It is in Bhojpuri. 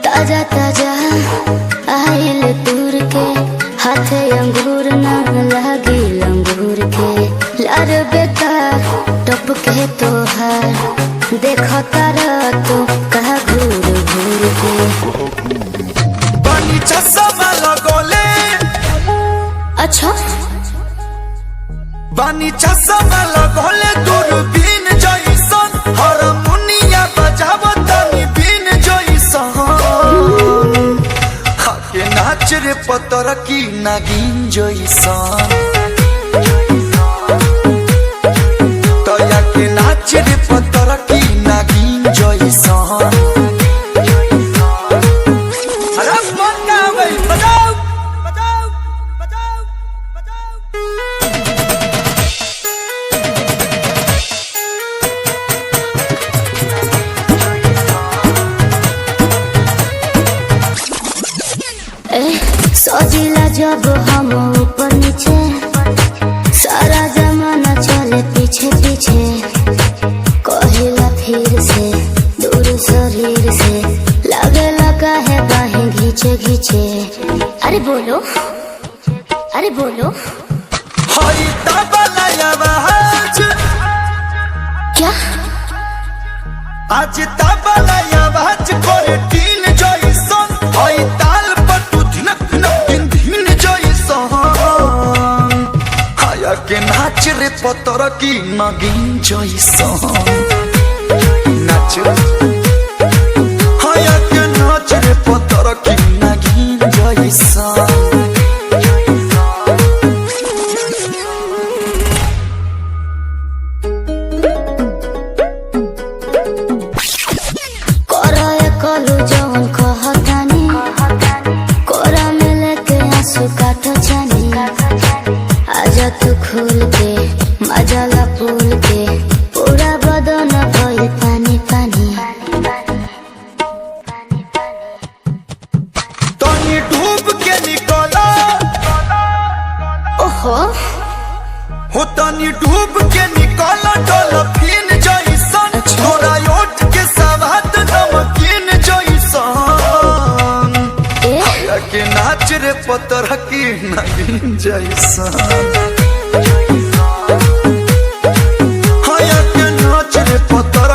ताजा ताजा आइल दूर के हाथे अंगूर ना लागी अंगूर के लार बेकार टप के तोहार देखो तारा तो कहा घूर घूर के पानी चश्मा लगोले अच्छा बानी चश्मा लगोले दूरबीन जइसन हारमोनिया बजावतनी बीन जइसन हाके नाच रे पतर की नागिन जइसन तया के नाच रे पतर की नागिन जइसन अरे बंगा भाई बजाओ बजाओ बजाओ बजाओ सजिला जब हम ऊपर नीचे सारा जमाना चले पीछे पीछे कहिला फिर से दूर शरीर से लगे लगा है बाहें घींचे घींचे अरे बोलो हरी तबला आवाज क्या आज तबला आवाज करे टीन जइसन हई ताल पर तू धिनक धिनक दिन दिन जइसन हाया के नाच रे पतर की नगिन जइसन नाच हाया के नाच रे पतर की नगिन जइसन कलू जवन कहतानी कोरा में लेके आंसू काटो जानी आजा तू खुल के मजाला पुल के पूरा बदन भइल पानी पानी तनी डूब के निकला ओहो हो तनी डूब के निकला डॉल्फिन जइसन तोरा ओठ के सवाद नमकीन जइसन हाया के नाच रे पतर की नगिन जइसन हाया के नाच रे पतर